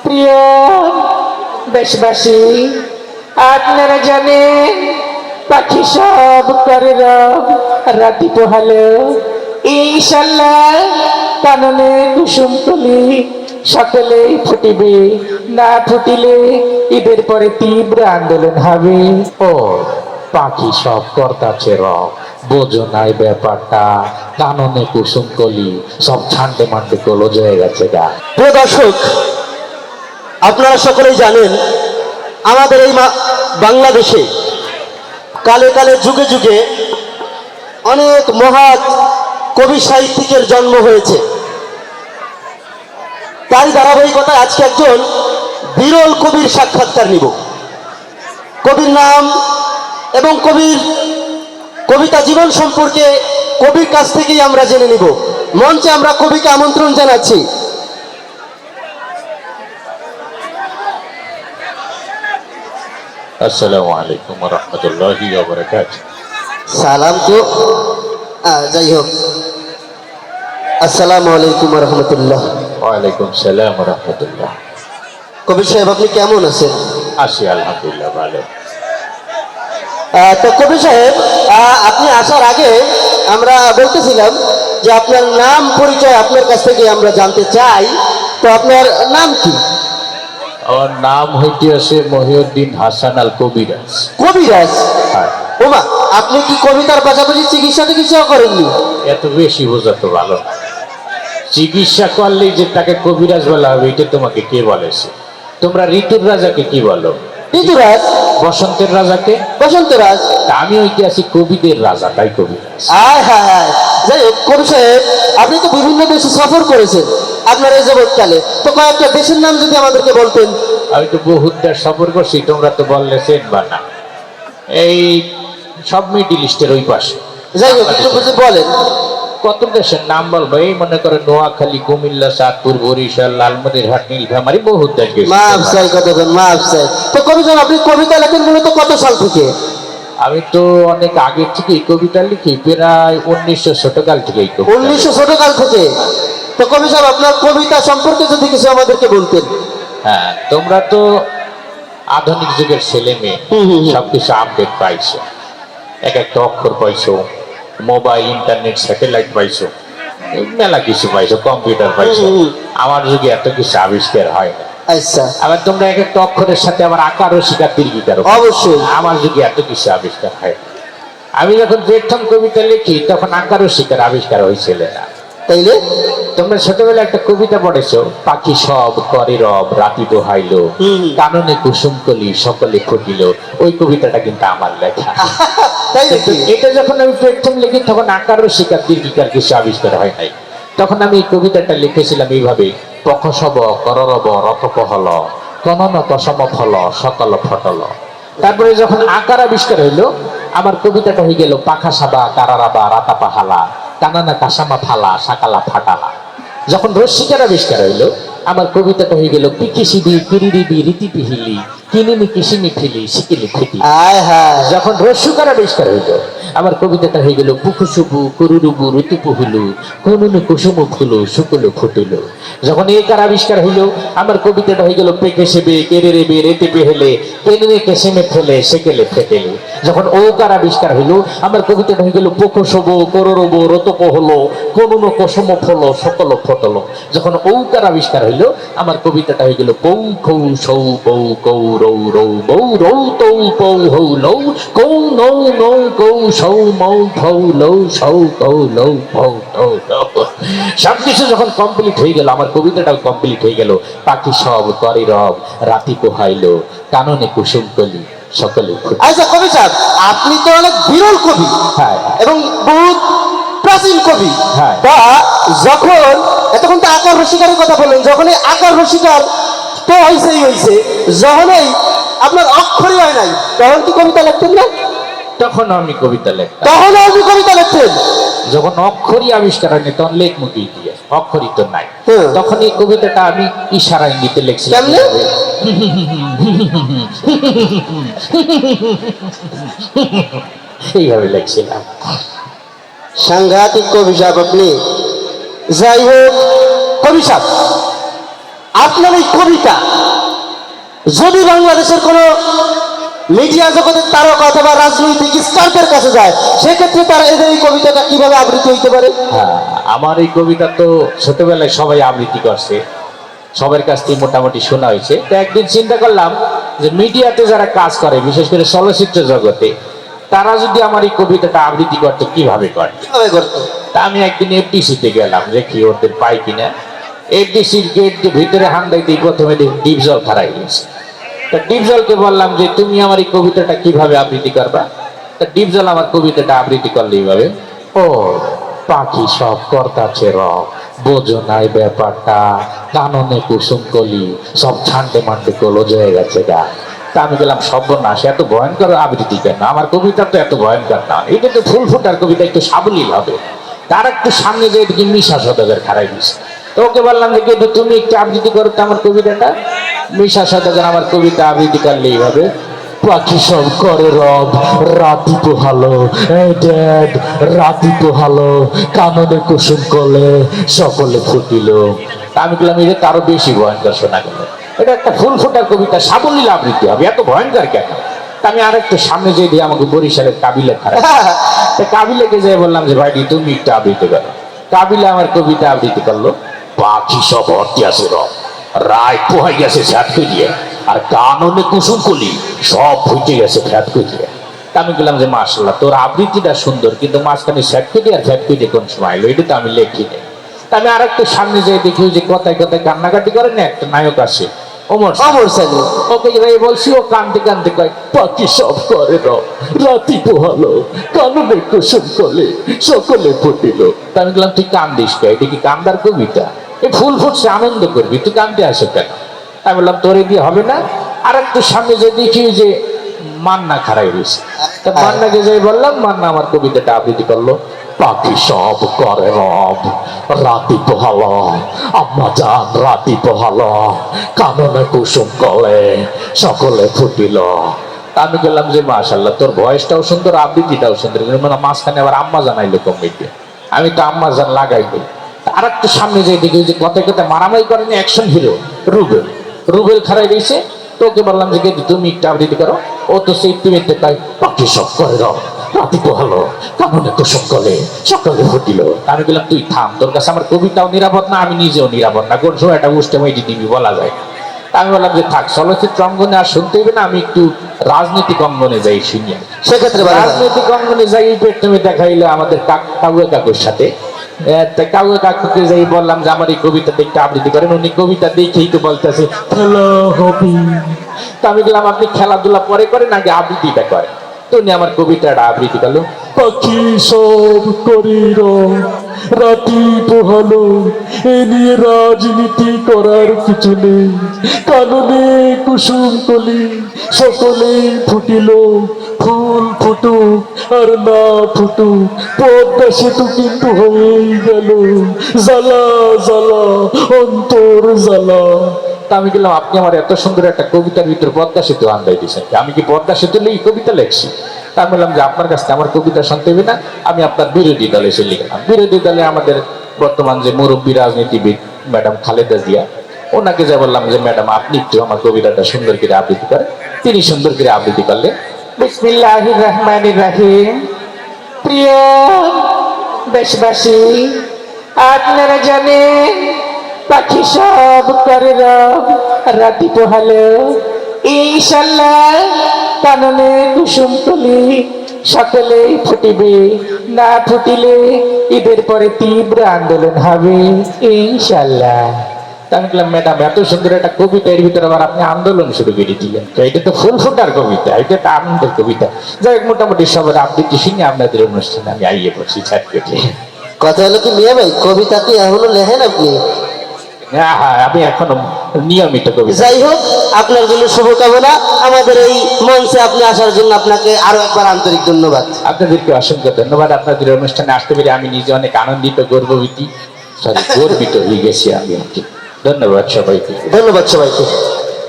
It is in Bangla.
প্রিয় দেশবাসী, আপনারা জানেন পাখি সব করে রব রাতি পোহালো ইনশাল্লাহ কাননে কুসুম কলি সকলেই ফুটিবে, না ফুটিলে ঈদের পরে তীব্র আন্দোলন হবে। ও পাখি সব করতাছে রব, বোঝো নাই ব্যাপারটা, কাননে কুসুম কলি সব ছান্ডে মান্ডে কলজ হয়ে গেছে গা। প্রিয় দর্শক, আপনারা সকলেই জানেন আমাদের এই বাংলাদেশে কালে কালে যুগে যুগে অনেক মহৎ কবি সাহিত্যিকের জন্ম হয়েছে। তাই ধারাবাহিকতায় আজকে একজন বিরল কবির সাক্ষাৎকার নিব। কবির নাম এবং কবির কবিতা জীবন সম্পর্কে কবির কাছ থেকেই আমরা জেনে নিব। মঞ্চে আমরা কবিকে আমন্ত্রণ জানাচ্ছি। আসসালামু আলাইকুম ওয়া রাহমাতুল্লাহি ওয়া বারাকাতুহু। সালাম তো যাই হোক, আসসালামু আলাইকুম ওয়া রাহমাতুল্লাহ। ওয়া আলাইকুম সালাম ওয়া রাহমাতুল্লাহ। কবি সাহেব, আপনি কেমন আছেন? আছি আলহামদুলিল্লাহ ভালো। তো কবি সাহেব, আপনি আসার আগে আমরা বলতেছিলাম যে আপনার নাম পরিচয় আপনার কাছ থেকে আমরা জানতে চাই। তো আপনার নাম কি? আমার নাম হইতে আছে মহিউদ্দিন হাসান আল কবিরাজ। কবিরাজ? হ্যাঁ। ওমা, আপনি কি কবিতার পাশাপাশি চিকিৎসা করেননি? এত বেশি বোঝা তো ভালো না। চিকিৎসা করলেই যে তাকে কবিরাজ বলা হবে এটা তোমাকে কে বলেছে? তোমরা ঋতুর রাজাকে কি বলো? ঋতুরাজ? বসন্তের রাজাকে বসন্তরাজ? আমি হইতে আছি কবিদের রাজা, তাই কবিরাজ। আয় হায় হায়। যাই হোক কবি সাহেব, আপনি তো বিভিন্ন দেশে সফর করেছেন আপনার এই জগৎকালে, তো কয়েকটা দেশের নাম যদি আমাদেরকে বলতেন। আমি তো বহুত দেশ সফর করছি, তোমরা তো বললে চেনবা না। এই সব মিডিল ইস্টের ওই পাশে। যাই হোক একটু বুঝে বলেন। কত দেশের নাম বলবো? এই মনে করে নোয়াখালী, কুমিল্লা, চাঁদপুর, বরিশাল, লালমনিরহাট, নীলফামারী, বহুত দেশ গেছি। মাফ চাই, কতক্ষণ মাফ চাই। তো কবি সাহেব, আপনি কবিতা লেখেন মূলত কত সাল থেকে? আমি তো অনেক আগের থেকে এই কবিতা লিখি, প্রায় 1900 ছোটকাল থেকে। 1900 ছোটকাল থেকে? তো কবি সাহেব, আপনার কবিতা সম্পর্কে যদি কিছু আমাদেরকে বলতেন। হ্যাঁ, তোমরা তো আধুনিক যুগের ছেলে মেয়ে, সবকিছু আপডেট পাইছো, এক একটা অক্ষর পাইছো, মোবাইল, ইন্টারনেট, স্যাটেলাইট পাইছো, মেলা কিছু পাইছো, কম্পিউটার পাইছো। আমার যুগে এত কিছু আবিষ্কার হয় না। আচ্ছা। আবার তোমরা এক একটা অক্ষরের সাথে আবার আকারও শিকার, দীর্ঘিকারও। অবশ্যই। আমার যুগে এত কিছু আবিষ্কার হয় না। আমি যখন প্রথম কবিতা লিখি তখন আকারও শিকার আবিষ্কার হয়েছিল না। তাইলে তোমরা ছোটবেলায় একটা কবিতা পড়েছো, পাখি সব করে রব রাতি দোহাইলো, কাননে কুসুম কলি সকলে ফুটিল। ওই কবিতাটা কিন্তু আমার লেখা। তাই কিন্তু এটা যখন আমি প্রথম লিখি তখন আকারও শিকার, দীর্ঘিকার কিছু আবিষ্কার হয় নাই। তখন আমি এই কবিতাটা লিখেছিলাম এইভাবে: পখসব কররব রথপহল, কনন কসম ফল সকল ফটল। তারপরে যখন আকার আবিষ্কার হইলো আমার কবিতাটা হয়ে গেল পাখা সাবা কারারাবা রাতা পাহালা, কানানা কাসামা ফালা সাকালা ফাটালা। যখন রস্মিকার আবিষ্কার হইলো আমার কবিতাটা হয়ে গেল পিকিসিবি কিরিরিবি রীতি পিহিলি, কিনিনি কিসিমি ফিলি শিকিলি ফিটি। আয় হায়। যখন রস্যকার আবিষ্কার হইলো আমার কবিতাটা হয়ে গেল পুকুসুবু কুরুরুবু ঋতুপুহুলু, কুনুনু কুসুম ফুলু শুকুলু ফুটুলু। যখন একার আবিষ্কার হইলো আমার কবিতাটা হয়ে গেল পেকে সেবে কেরে রেবে রেতে পেহেলে, কেনে কেসেমে ফেলে সেকেলে ফেটেলে। যখন ওকার আবিষ্কার হইলো আমার কবিতাটা হয়ে গেল পোকসব কররব রতপ হলো, কুনুনু কুসুম ফল সকল ফটলো। যখন ঔকার আবিষ্কার হইলো আমার কবিতাটা হয়ে গেল কৌ খৌ সৌ বৌ কৌ রৌ রৌ বৌ রৌ তৌ পৌ হৌ লৌ, কৌ নৌ নৌ কৌ সৌ মৌ ফৌ লৌ সৌ কৌ লৌ ফৌ তৌ লৌ। সবকিছু যখন কমপ্লিট হয়ে গেল আমার কবিতাটাও কমপ্লিট হয়ে গেল। পাখি সব করে রব রাতি পোহাইলো, কাননে কুসুম কলি সকলে ফুটিল। আচ্ছা কবি সাহেব, আপনি তো অনেক বিরল কবি। হ্যাঁ। এবং বহুত প্রাচীন কবি। হ্যাঁ। তা যখন এতক্ষণ তো আকার রসিকারের কথা বললেন, যখন এই আকার রসিকার তো হয়েছেই হয়েছে, যখনই আপনার অক্ষরই হয় নাই তখন কি কবিতা লিখতেন না? তখন আমি কবিতা লিখতাম। তখন আপনি কবিতা লিখতেন? যখন অক্ষরই আবিষ্কার হয়নি তখন লেখ মুখি দিয়ে, অক্ষরই তো নাই। হ্যাঁ। তখন এই কবিতাটা আমি ইশারা ইঙ্গিতে লিখছিলাম। কেমনে? এইভাবে লিখছিলাম। সাংঘাতিক কবি সাহেব আপনি। যাই হোক কবি সাহেব, আপনার এই কবিতা যদি বাংলাদেশের কোনো মিডিয়া জগতের তারকা অথবা রাজনৈতিক স্টারদের কাছে যায়, সেক্ষেত্রে তারা এদের এই কবিতাটা কিভাবে আবৃত্তি হইতে পারে? হ্যাঁ, আমার এই কবিতা তো ছোটবেলায় সবাই আবৃত্তি করছে, সবার কাছ থেকে মোটামুটি শোনা হয়েছে। তো একদিন চিন্তা করলাম যে মিডিয়াতে যারা কাজ করে, বিশেষ করে চলচ্চিত্র জগতে, তারা যদি আমার এই কবিতাটা আবৃত্তি করতো কিভাবে করে। কিভাবে করতো? তা আমি একদিন এফডিসিতে গেলাম, দেখি ওদের পাই কিনা। এফডিসির গেট যে ভিতরে হান্দাই দিই, প্রথমে দেখি ডিপ জল খারাই গেছে। তা ডিপ জলকে বললাম যে তুমি আমার এই কবিতাটা কিভাবে আবৃত্তি করবা। তা ডিপ জল আমার কবিতাটা আবৃত্তি করলে এইভাবে, ও পাখি সব করতাছে বোঝো নাই ব্যাপারটা, কাননে কুসুম কলি সব ছান্ডে মান্ডে কলজ হয়ে গেছে গা। তা আমি গেলাম সর্বনাশ, এত ভয়ঙ্কর আবৃত্তি কেন, আমার কবিতা তো এত ভয়ঙ্কর না, এটা তো ফুল ফুটার কবিতা, একটু সাবলীল হবে। তার একটু সামনে যে দেখি মিশা সদাগর খারাই দিচ্ছে। তো ওকে বললাম যে কিন্তু তুমি একটু আবৃত্তি করো তো আমার কবিতাটা। মিশা সদাগর আমার কবিতা আবৃত্তি করলে এইভাবে, পাখি সব করে রব রাতি পোহালো, এই ড্যাড রাতি পোহালো, কাননে কুসুম কলে সকলে ফুটিল। আমি বললাম এটা তো আরো বেশি ভয়ঙ্কর শোনা গেল, এটা একটা ফুল ফোটার কবিতা, সাবলীল আবৃত্তি হবে, এত ভয়ঙ্কর কেন। তা আমি আরেকটু সামনে যেয়ে দিয়ে আমাকে বরিশালের কাবিলে খারাপ, কাবিলেকে যেয়ে বললাম যে ভাই তুমি একটু আবৃত্তি করো। কাবিলে আমার কবিতা আবৃত্তি করলো, পাখি সব ভর্তি আছে রব রায় পোহাই গেছে ফ্যাট করিয়ে, আর কাননে কুসুম কলি সব ফুটে গেছে ফ্যাট করিয়ে। আমি বললাম যে মাশাআল্লাহ তোর আবৃত্তিটা সুন্দর, কিন্তু মাঝখানে ফ্যাট করি আর ফ্যাট করি কোন সময় এলো, এটা তো আমি লেখিনি। আমি আর একটু সামনে যেয়ে দেখি যে কথায় কথায় কান্নাকাটি করে না একটা নায়ক আসে, ওমর সানি। ওকে যাই বলছি, ও কান্দতে কান্দতে কয় পাখি সব করে রাতি পোহালো, কাননে কুসুম কলে সকলে ফুটিল। তা আমি বললাম তুই কান্দিস কে, এটা কি কান্দার কবিতা? এই ফুল ফুটছে আনন্দ করবি, তুই কান্দতে আসে কেন? আমি বললাম তোরে দিয়ে হবে না। আর একটু সামনে যে দেখি যে মান্না খারাই রয়েছে, তা মান্নাকে যাই বললাম, মান্না আমার কবিতাটা আবৃত্তি করলো, পাখি সব করে রব রাতি পোহালো, আম্মা জান রাতি পোহালো, কাননে কুসুম কলে সকলে ফুটিল। আমি বললাম যে মাশাআল্লাহ তোর ভয়েসটাও সুন্দর, আবৃত্তিটাও সুন্দর, মানে মাঝখানে আবার আম্মা জানাইলো কমিটি, আমি তো আম্মা জান লাগাই দিই। আর একটু সামনে যাই দেখি যে কথায় কথায় মারামারি করেনি অ্যাকশন হিরো রুবেল, রুবেল খারাই রয়েছে। তোকে বললাম যে তুমি একটু আবৃত্তি করো। ও তো সেই তুমিতে পাই পাখি সব করে রাতি পোহালো, কাননে কুসুম কলে সকালে ফুটিল। আমি বললাম তুই থাম, তোর কাছে আমার কবিতাও নিরাপদ না, আমি নিজেও নিরাপদ না, কোন সময় একটা উষ্টেম দিবি বলা যায়। আমি বললাম যে থাক, চলচ্চিত্র অঙ্গনে আর শুনতে হবে না, আমি একটু রাজনৈতিক অঙ্গনে যাই শুনি। সেক্ষেত্রে রাজনৈতিক অঙ্গনে যাই তুমি দেখাইলে আমাদের কাউয়া কাকুর সাথে, কাউয়া কাকুকে যাই বললাম যে আমার এই কবিতাটা একটু আবৃত্তি করেন। উনি কবিতা দেখেই তো বলতেছে খেলা হবে। তা আমি বললাম আপনি খেলাধুলা পরে করেন, আগে আবৃত্তিটা করেন। তো উনি আমার কবিতাটা আবৃত্তি করলো, পাখি সব করির রাতি পোহালো, এ নিয়ে রাজনীতি করার কিছু নেই, কাননে কুসুম কলি সকলে ফুটিল, ফুল ফুটুক আর না ফুটুক পদ্মা সেতু কিন্তু হয়েই গেল, জ্বালা জ্বালা অন্তর জ্বালা। তা আমি বললাম আপনি আমার এত সুন্দর একটা কবিতার ভিতরে পদ্মা সেতু আন্দাই দিয়েছেন, আমি কি পদ্মা সেতু নিয়ে কবিতা লেখছি? তা আমি বললাম যে আপনার কাছে আমার কবিতা শুনতে হবে না, আমি আপনার বিরোধী দলে এসে লিখলাম। বিরোধী দলে আমাদের বর্তমান যে মুরব্বী রাজনীতিবিদ ম্যাডাম খালেদা জিয়া, ওনাকে যা বললাম যে ম্যাডাম আপনি একটু আমার কবিতাটা সুন্দর করে আবৃত্তি করেন। তিনি সুন্দর করে আবৃত্তি করলেন, বিসমিল্লাহির রহমানির রহিম। প্রিয় দেশবাসী, আপনারা জানেন পাখি সব করে রাতি পোহালো, ইনশাল্লাহ কাননে কুসুম কলি সকলেই ফুটিবে, না ফুটিলে ঈদের পরে তীব্র আন্দোলন হবে ইনশাল্লাহ। আমি বললাম ম্যাডাম এত সুন্দর একটা কবিতা, এর ভিতরে আবার আপনি আন্দোলন শুরু করে দিলেন, তো এটা তো ফুল ফুটার কবিতা, এটা তো আনন্দের কবিতা। যাই হোক, মোটামুটি সবার আবৃত্তি শুনে আপনাদের অনুষ্ঠানে আমি আইয়ে পড়ছি ছাট কেটে। কথা হলো কি মিয়া ভাই, কবিতা কি এখনো লেখেন আপনি? হ্যাঁ হ্যাঁ, আমি এখনো নিয়মিত কবিতা। যাই হোক, আপনার জন্য শুভকামনা। আমাদের এই মঞ্চে আপনি আসার জন্য আপনাকে আরো একবার আন্তরিক ধন্যবাদ। আপনাদেরকে অসংখ্য ধন্যবাদ। আপনাদের অনুষ্ঠানে আসতে পেরে আমি নিজে অনেক আনন্দিত, গর্বিত হয়ে গেছি আমি। ধন্যবাদ সবাইকে। ধন্যবাদ সবাইকে।